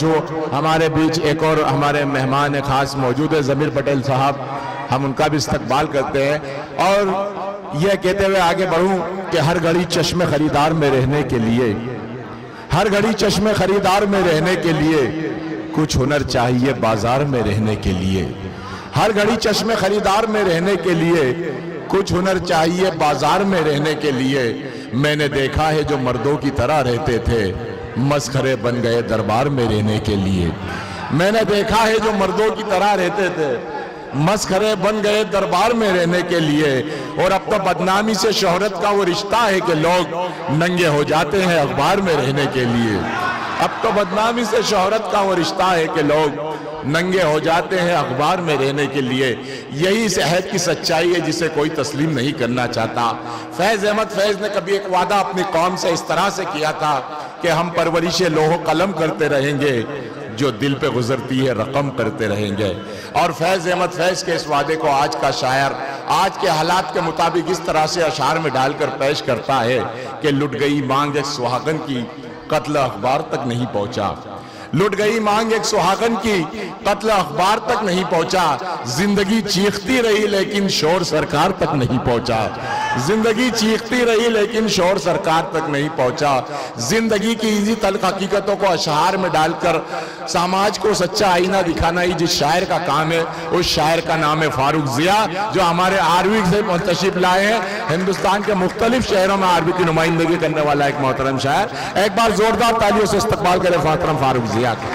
जो हमारे बीच एक और हमारे मेहमान खास मौजूद है ज़मीर पटेल साहब, हम उनका भी इस्तकबाल करते हैं और यह कहते हुए आगे बढ़ूं कि हर घड़ी चश्मे खरीदार में रहने के लिए, हर घड़ी चश्मे खरीदार में रहने के लिए कुछ हुनर चाहिए बाजार में रहने के लिए, हर घड़ी चश्मे खरीदार में रहने के लिए कुछ हुनर चाहिए बाजार में रहने के लिए। मैंने देखा है जो मर्दों की तरह रहते थे मस्खरे बन गए दरबार में रहने के लिए। मैंने देखा है जो मर्दों की तरह रहते थे मस्खरे बन गए दरबार में रहने के लिए। और अब तो बदनामी से शोहरत का वो रिश्ता है कि लोग नंगे हो जाते हैं अखबार में रहने के लिए। अब तो बदनामी से शोहरत का वो रिश्ता है कि लोग नंगे हो जाते हैं अखबार में रहने के लिए। यही इस अहद की सच्चाई है जिसे कोई तस्लीम नहीं करना चाहता। फैज़ अहमद फैज़ ने कभी एक वादा अपनी कौम से इस तरह से किया था कि हम परवरिश लोहो कलम करते रहेंगे, जो दिल पे गुजरती है रकम करते रहेंगे। और फैज़ अहमद फैज़ के इस वादे को आज का शायर आज के हालात के मुताबिक इस तरह से अशार में डालकर पेश करता है कि लुट गई मांग एक सुहागन की, कत्ल अखबार तक नहीं पहुंचा। लुट गई मांग एक सुहागन की, कत्ल अखबार तक नहीं पहुंचा। जिंदगी चीखती रही लेकिन शोर सरकार तक नहीं पहुंचा। जिंदगी चीखती रही लेकिन शोर सरकार तक नहीं पहुंचा। जिंदगी की इसी तल्ख हकीकतों को अशआर में डालकर समाज को सच्चा आईना दिखाना ही जिस शायर का काम है, उस शायर का नाम है फारूक जिया, जो हमारे आरवी से तशरीफ लाए हैं। हिंदुस्तान के मुख्तलिफ शहरों में आरवी की नुमाइंदगी करने वाला एक मोहतरम शायर। एक बार जोरदार तालियों से इस्तकबाल करें मोहतरम फारूक जिया का।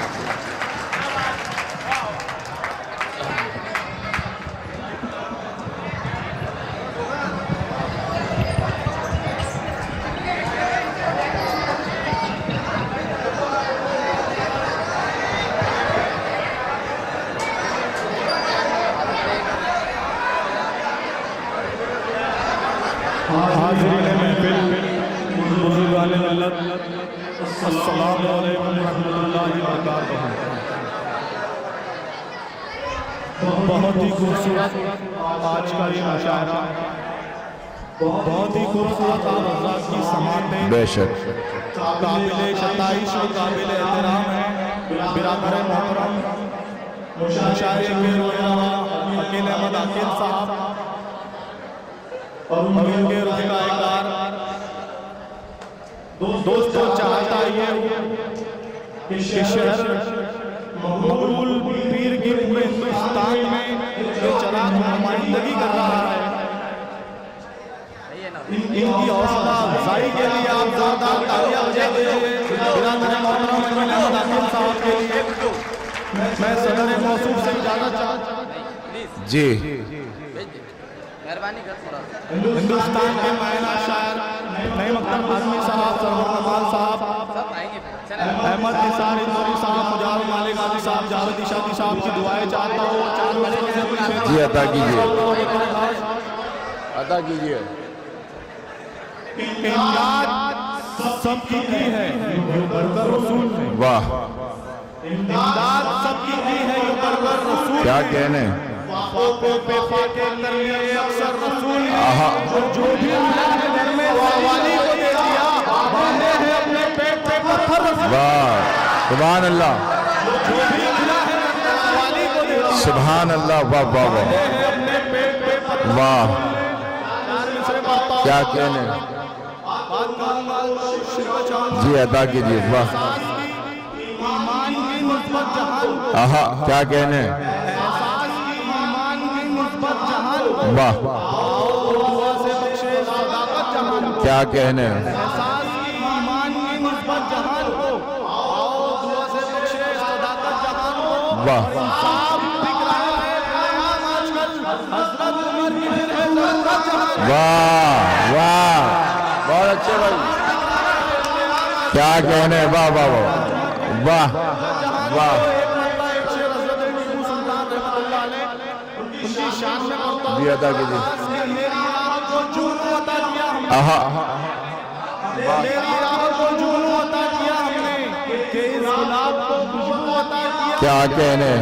बहुत ही खूबसूरत आज का ये मुशायरा, बहुत ही खूबसूरत आप हज़रात की समातें बेशक काबिले शताइश और काबिले एहतराम है। बिरादर मोहतरम मुशायरे के रोया अकील अहमद आकिल साहब और उनके रोज़गार दोस्तों चाहता ये कि शहर मकबूल पीर की पूरे हिंदुस्तान में जो चराग नुमाइंदगी कर रहा है, इनकी हौसला अफजाई के लिए आप जोरदार तालियां बजा दीजिए। बिरादर मोहतरम अकील अहमद आकिल साहब के लिए मैं सदर मौसूफ से इजाजत चाहता हूं। जी मेहरबानी कर थोड़ा। हिंदुस्तान के मायना शायर नईम अख्तर आजमी साहब, सरवर कमाल साहब, सब आएंगे। अहमद निसार इंदौरी साहब, मुजाहिर मालिक आदि साहब, जावेद इशादी साहब की दुआएं चाहता हूँ। 4 बजे से जी अदा कीजिए, अदा कीजिए। इमदाद सबकी की है ये बरकर रसूल ने। वाह, इमदाद सबकी की है ये बरकर रसूल। क्या कहने। बेफाके कर लिए अक्सर रसूल ने, जो भी अल्लाह के घर में वाली को दे दिया, बांधे हैं अपने पेट पे पत्थर रसूल। वाह, सुभान अल्लाह, जो भी अल्लाह के वाली को दे दिया, सुभान अल्लाह, वाह वाह वाह, अपने पेट पे पत्थर। वाह, क्या कहने। जी अदा कीजिए। वाह, ईमान की मुस्बत जहान, आहा, क्या कहने। एहसास की ईमान की मुस्बत जहान, वाह, दुआ से बख्शे सदाकत जहान, क्या कहने। एहसास की ईमान की मुस्बत जहान को, आओ दुआ से बख्शे सदाकत जहान को। वाह, इंसाफ बिक रहा है कयाम आजकल, हज़रत उमर की फिर है ज़रूरत जहान। वाह वाह, बहुत अच्छे भाई, क्या कहने। वाह वाह वाह वाह वाह, जी अदा कीजिए। आहा, क्या कहने।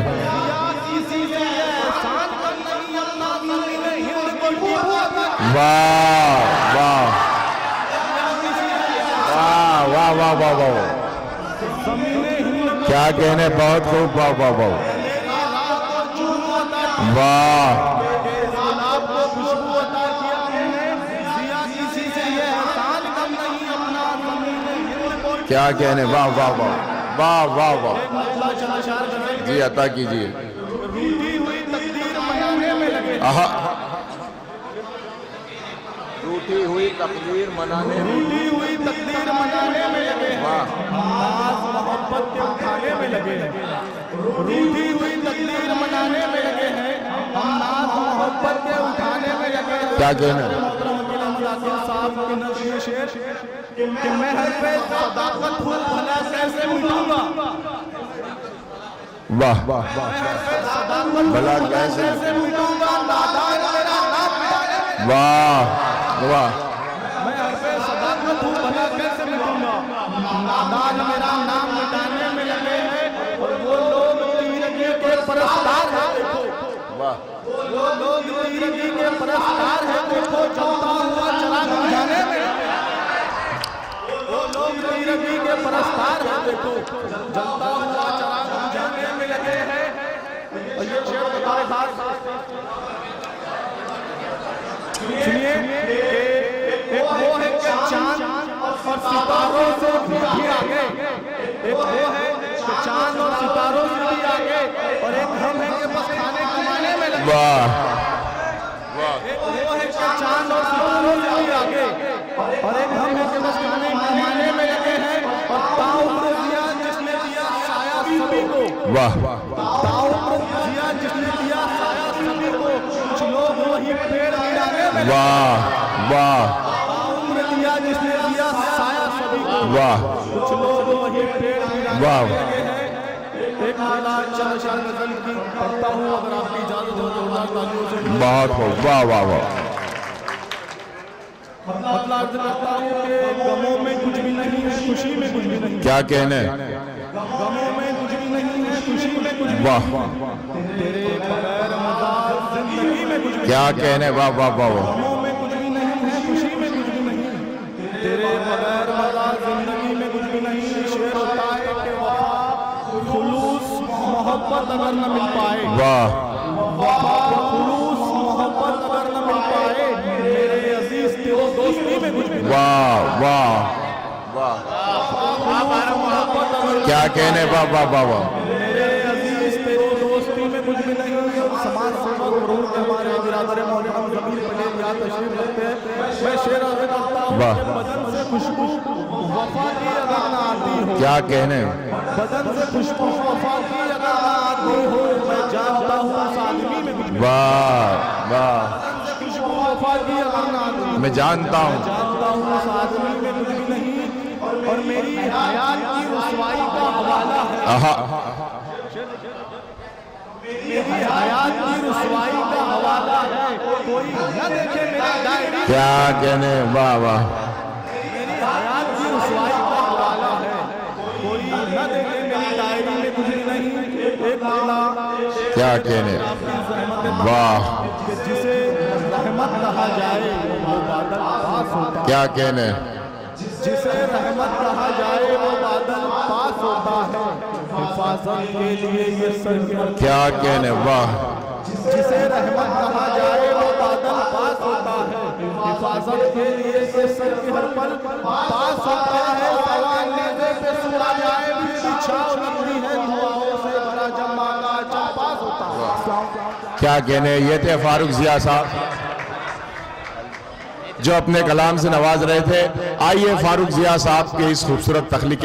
वाह वाह वाह वाह वाह वाह वाह, क्या कहने, बहुत खूब, वाह वाह वाह वाह, आपको खुशबू अता किया हमने, दिया किसी से ये एहसान कम नहीं अपना जमीन। क्या कहने, वाह वाह वाह वाह वाह वाह, अल्लाह चमत्कार करे, जी अता कीजिए। रूठी हुई तकदीर मनाने में लगे, आहा, रूठी हुई तकदीर मनाने में, रूठी हुई तकदीर मनाने में लगे हैं, वाह, नाज मोहब्बत के उठाने में लगे हैं, रूठी हुई तकदीर मनाने में लगे हैं, हम नाज मोहब्बत के उठाने में लगे हैं। क्या कहने, मोहतरम वकील अहमद आसिफ साहब की नज़्म शेर कि मैं हर पे सदाकत हूँ भला कैसे मिटूंगा, वाह वाह, सदाकत भला भला कैसे कैसे मिटूंगा, नादान मेरा नाम मिटाने में, वाह वाह, मैं हर पे सदाकत हूँ भला कैसे मिटूंगा, नादान मेरा नाम मिटाने में लगे हैं। और वो लोग तीरगी के परस्तार हैं, देखो वाह, वो लोग तीरगी के परस्तार हैं, देखो जलता हुआ चिराग बुझाने में, वो लोग तीरगी के परस्तार हैं, देखो जलता हुआ चिराग बुझाने में लगे हैं। और ये शेर बता रहे सुनिए कि एक वो है कि चांद और सितारों से भी आगे, एक वो है कि चांद और सितारों से भी आगे, और एक हम है कि बस खाने कमाने में लगे, वाह एक वो है कि चांद और सितारों से भी आगे, और एक हम है कि बस खाने कमाने में लगे हैं। और ताउम्र दिया जिसने दिया साया सभी को, वाह, ताउम्र दिया जिसने दिया साया सभी को, कुछ लोग वही पेड़ गिराने में, वाह वाह ताउम्र दिया जिसने दिया साया सभी को, वाह कुछ लोग वही पेड़ गिराने वाह, में लगे हैं। एक माला चंद शान गजल की पढ़ता हूँ, अगर आपकी इजाजत हो जोरदार तालियों से। बहुत खूब, वाह वाह वाह, मतलब अर्ज करता हूँ कि गमों में कुछ भी नहीं है, खुशी में कुछ भी नहीं, क्या कहने, गमों में कुछ भी नहीं है, खुशी में कुछ भी वाह, नहीं, तेरे बगैर मजा जिंदगी में कुछ भी क्या कहने, वाह वाह वाह वाह, गमों में कुछ भी नहीं है, खुशी में कुछ भी नहीं, तेरे बगैर मजा जिंदगी में कुछ भी नहीं। शेर होता है कि वफा खुलूस मोहब्बत अगर न मिल पाए, वाह वफा खुलूस मोहब्बत अगर न मिल पाए, मेरे अजीज तेरे दोस्ती में कुछ भी नहीं, वाह वाह वाह, मोहब्बत अगर क्या कहने, वाह वाह वाह वाह, मेरे अजीज तेरी दोस्ती में कुछ भी नहीं। समाज सेवक गुरूर के हमारे बिरादर मोहतरम जमीर पटेल यहाँ तशरीफ रखते हैं। मैं शेर अर्ज करता हूँ वाह। कि बदन से खुशबू वफा की अगर ना आती हो, क्या कहने, बदन से खुशबू वफा की अगर ना आती हो, मैं जानता हूँ उस आदमी में कुछ भी नहीं। वाह वाह, बदन से खुशबू वफा की अगर ना आती हो, मैं जानता हूँ, जानता हूँ उस आदमी में कुछ भी नहीं। और मेरी हयात की रुसवाई का हवाला है, आहा, मेरी हयात की रुसवाई का हवाला है, कोई न देखे मेरी डायरी, क्या कहने, वाह वाह, मेरी हयात की रुसवाई का हवाला है, कोई न देखे मेरी डायरी में कुछ भी नहीं। एक माला क्या कहने, आपकी ज़हमत वाह, कि जिसे रहमत कहा जाए वो बादल पास होता है, क्या कहने, जिसे रहमत कहा जाए वो बादल पास होता है, हिफाजत के लिए ये सर के हर, क्या कहने, वाह जिसे रहमत कहा जाए वो बादल पास होता है, हिफाजत के लिए ये सर के हर पल पास होता है। सवाल नेज़े पे सुना जाए फिर बिछाओ लगती है दुआओं से भरा जमा का अच्छा पास होता है। क्या कहने, ये थे फारूक जिया साहब जो अपने कलाम से नवाज रहे थे। आइए फारूक जिया साहब के इस खूबसूरत तख्लीक